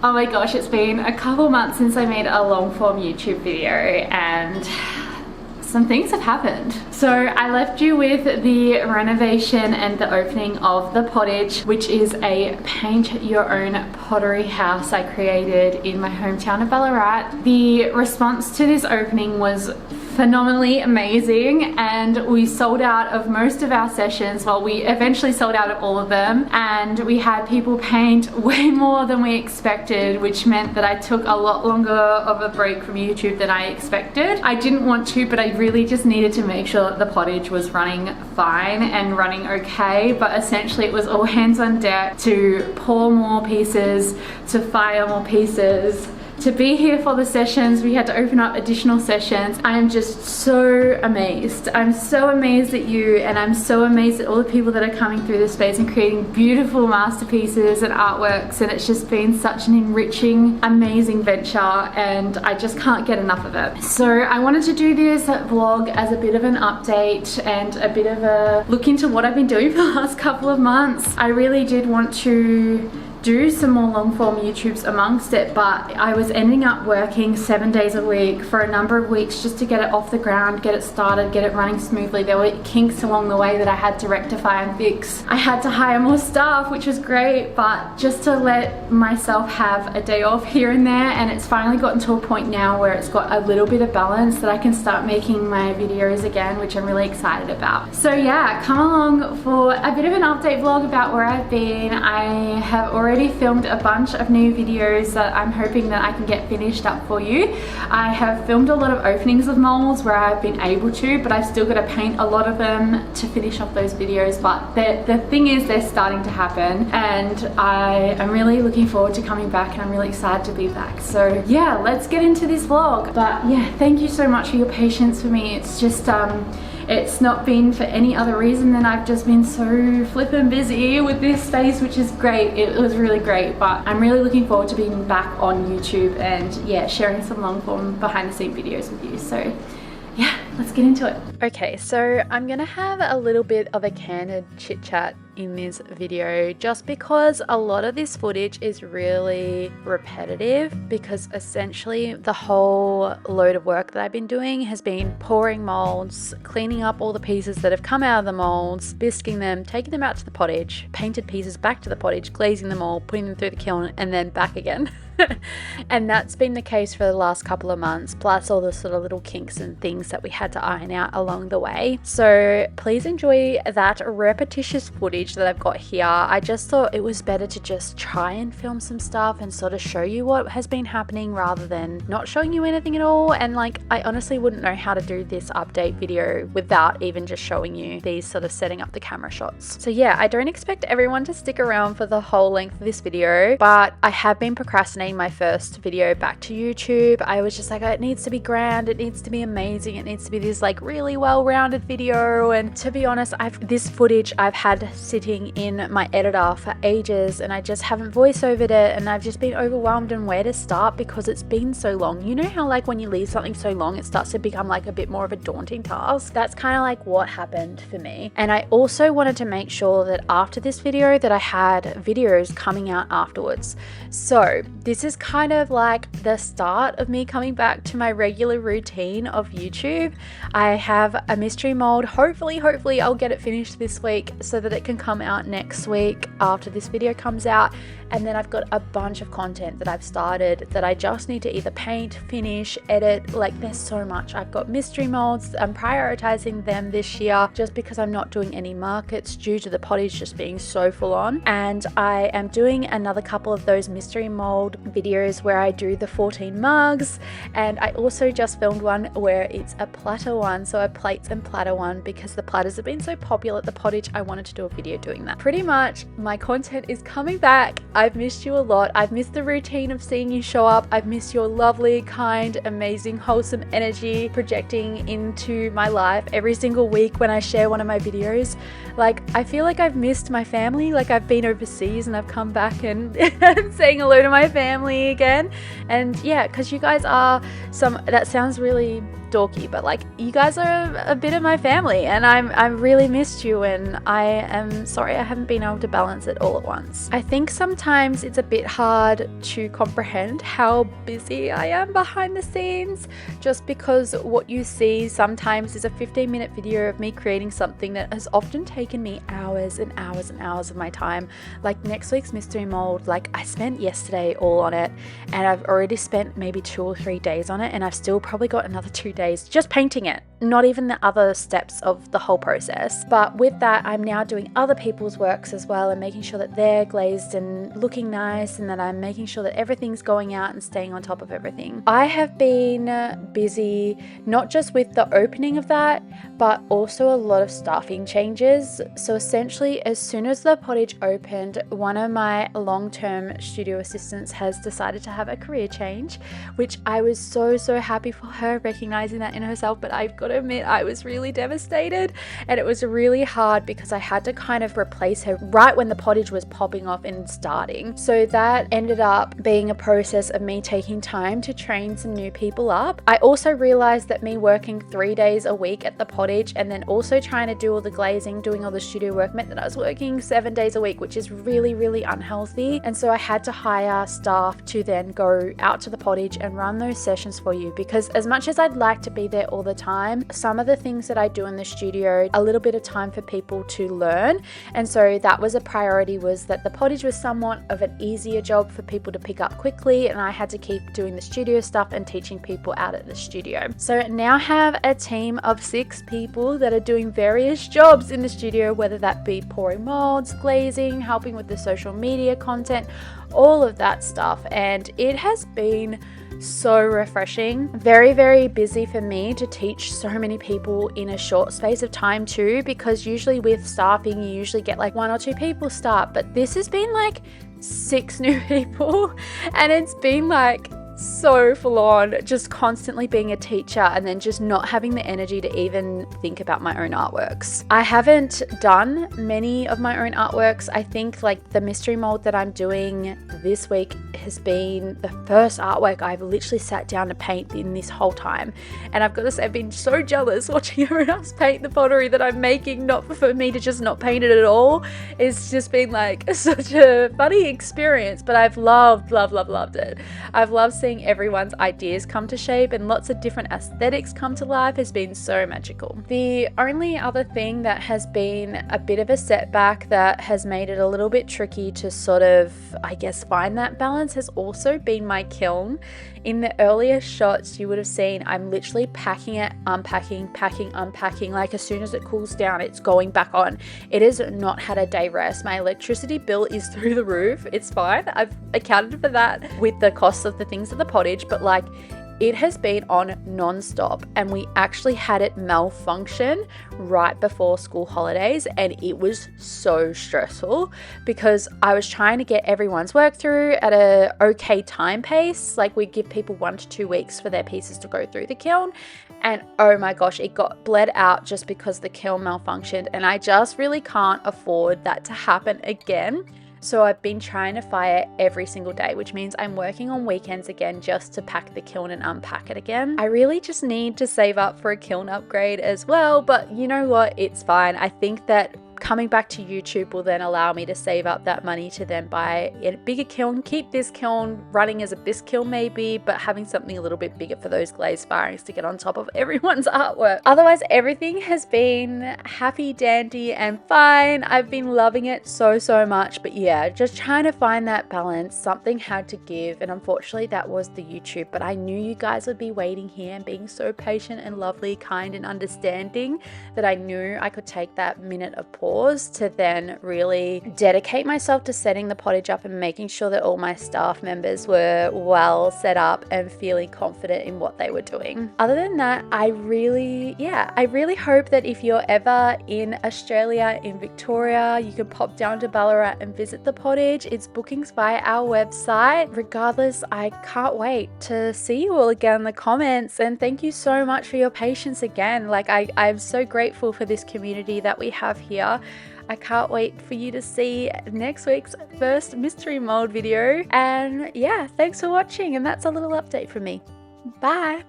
Oh my gosh, it's been a couple months since I made a long form YouTube video and some things have happened. So I left you with the renovation and the opening of the pottage, which is a paint your own pottery house I created in my hometown of Ballarat. The response to this opening was phenomenally amazing, and we sold out of most of our sessions. Well, we eventually sold out of all of them, and we had people paint way more than we expected, which meant that I took a lot longer of a break from YouTube than I expected. I didn't want to, but I really just needed to make sure that the pottage was running fine and running okay. But essentially it was all hands on deck to pour more pieces, to fire more pieces, to be here for the sessions. We had to open up additional sessions. I am just so amazed. I'm so amazed at you, and I'm so amazed at all the people that are coming through this space and creating beautiful masterpieces and artworks, and it's just been such an enriching, amazing venture, and I just can't get enough of it. So I wanted to do this vlog as a bit of an update and a bit of a look into what I've been doing for the last couple of months. I really did want to do some more long form YouTubes amongst it, but I was ending up working 7 days a week for a number of weeks just to get it off the ground, get it started, get it running smoothly. There were kinks along the way that I had to rectify and fix. I had to hire more staff, which was great, but just to let myself have a day off here and there, and it's finally gotten to a point now where it's got a little bit of balance that I can start making my videos again, which I'm really excited about. So yeah, come along for a bit of an update vlog about where I've been. I have already filmed a bunch of new videos that I'm hoping that I can get finished up for you. I have filmed a lot of openings of molds where I've been able to, but I've still got to paint a lot of them to finish off those videos. But the thing is, they're starting to happen, and I am really looking forward to coming back, and I'm really excited to be back. So yeah, let's get into this vlog. But yeah, thank you so much for your patience for me. It's just it's not been for any other reason than I've just been so flippin' busy with this space, which is great. It was really great, but I'm really looking forward to being back on YouTube and yeah, sharing some long form behind the scene videos with you. So yeah, let's get into it. Okay, so I'm gonna have a little bit of a candid chit chat in this video, just because a lot of this footage is really repetitive, because essentially the whole load of work that I've been doing has been pouring molds, cleaning up all the pieces that have come out of the molds, bisquing them, taking them out to the pottage, painted pieces back to the pottage, glazing them all, putting them through the kiln, and then back again. And that's been the case for the last couple of months, plus all the sort of little kinks and things that we had to iron out along the way. So please enjoy that repetitious footage that I've got here. I just thought it was better to just try and film some stuff and sort of show you what has been happening rather than not showing you anything at all. And like, I honestly wouldn't know how to do this update video without even just showing you these sort of setting up the camera shots. So yeah, I don't expect everyone to stick around for the whole length of this video, but I have been procrastinating my first video back to YouTube. I was just like, oh, it needs to be grand, it needs to be amazing, it needs to be this like really well-rounded video. And to be honest, this footage I've had sitting in my editor for ages, and I just haven't voice-overed it, and I've just been overwhelmed in where to start because it's been so long. You know how like when you leave something so long, it starts to become like a bit more of a daunting task? That's kind of like what happened for me. And I also wanted to make sure that after this video that I had videos coming out afterwards. So this is kind of like the start of me coming back to my regular routine of YouTube. I have a mystery mold. Hopefully I'll get it finished this week so that it can come out next week after this video comes out. And then I've got a bunch of content that I've started that I just need to either paint, finish, edit. Like, there's so much. I've got mystery molds. I'm prioritizing them this year just because I'm not doing any markets due to the pottage just being so full on. And I am doing another couple of those mystery mold videos where I do the 14 mugs. And I also just filmed one where it's a platter one, so a plates and platter one, because the platters have been so popular at the pottage. I wanted to do a video doing that. Pretty much my content is coming back. I've missed you a lot. I've missed the routine of seeing you show up. I've missed your lovely, kind, amazing, wholesome energy projecting into my life every single week when I share one of my videos. Like, I feel like I've missed my family. Like, I've been overseas and I've come back and saying hello to my family again. And yeah, because you guys are that sounds really dorky, but like you guys are a bit of my family, and I really missed you, and I am sorry I haven't been able to balance it all at once. I think sometimes it's a bit hard to comprehend how busy I am behind the scenes, just because what you see sometimes is a 15-minute video of me creating something that has often taken me hours and hours and hours of my time. Like next week's mystery mold, like I spent yesterday all on it, and I've already spent maybe 2 or 3 days on it, and I've still probably got another 2 days just painting it, not even the other steps of the whole process. But with that, I'm now doing other people's works as well and making sure that they're glazed and looking nice, and that I'm making sure that everything's going out and staying on top of everything. I have been busy not just with the opening of that, but also a lot of staffing changes. So essentially, as soon as the pottage opened, one of my long-term studio assistants has decided to have a career change, which I was so happy for her, recognizing that in herself. But I've got to admit, I was really devastated, and it was really hard because I had to kind of replace her right when the pottage was popping off and starting. So that ended up being a process of me taking time to train some new people up. I also realized that me working 3 days a week at the pottage and then also trying to do all the glazing, doing all the studio work, meant that I was working 7 days a week, which is really unhealthy. And so I had to hire staff to then go out to the pottage and run those sessions for you, because as much as I'd like to be there all the time, some of the things that I do in the studio, a little bit of time for people to learn. And so that was a priority, was that the pottage was somewhat of an easier job for people to pick up quickly, and I had to keep doing the studio stuff and teaching people out at the studio. So now have a team of 6 people that are doing various jobs in the studio, whether that be pouring molds, glazing, helping with the social media content, all of that stuff. And it has been so refreshing. Very busy for me to teach so many people in a short space of time too, because usually with staffing you usually get like 1 or 2 people start, but this has been like 6 new people, and it's been like so full on, just constantly being a teacher and then just not having the energy to even think about my own artworks. I haven't done many of my own artworks. I think like the mystery mold that I'm doing this week has been the first artwork I've literally sat down to paint in this whole time. And I've got to say, I've been so jealous watching everyone else paint the pottery that I'm making, not for me to just not paint it at all. It's just been like such a funny experience, but I've loved it. I've loved seeing everyone's ideas come to shape, and lots of different aesthetics come to life has been so magical. The only other thing that has been a bit of a setback that has made it a little bit tricky to sort of, I guess, find that balance has also been my kiln. In the earlier shots you would have seen I'm literally packing it, unpacking, packing, unpacking. Like as soon as it cools down, it's going back on. It has not had a day rest. My electricity bill is through the roof. It's fine. I've accounted for that with the cost of the things at the pottage, but like it has been on non-stop, and we actually had it malfunction right before school holidays, and it was so stressful because I was trying to get everyone's work through at a okay time pace. Like we give people 1 to 2 weeks for their pieces to go through the kiln, and oh my gosh, it got bled out just because the kiln malfunctioned, and I just really can't afford that to happen again. So I've been trying to fire every single day, which means I'm working on weekends again just to pack the kiln and unpack it again. I really just need to save up for a kiln upgrade as well, but you know what? It's fine. I think that coming back to YouTube will then allow me to save up that money to then buy a bigger kiln, keep this kiln running as a bisque kiln maybe, but having something a little bit bigger for those glaze firings to get on top of everyone's artwork. Otherwise, everything has been happy, dandy, and fine. I've been loving it so much, but yeah, just trying to find that balance. Something had to give, and unfortunately that was the YouTube, but I knew you guys would be waiting here and being so patient and lovely, kind and understanding, that I knew I could take that minute of pause to then really dedicate myself to setting the pottage up and making sure that all my staff members were well set up and feeling confident in what they were doing. Other than that, I really hope that if you're ever in Australia, in Victoria, you can pop down to Ballarat and visit the pottage. It's bookings via our website. Regardless, I can't wait to see you all again in the comments, and thank you so much for your patience again. Like I'm so grateful for this community that we have here. I can't wait for you to see next week's first mystery mold video. And yeah, thanks for watching, and that's a little update from me. Bye.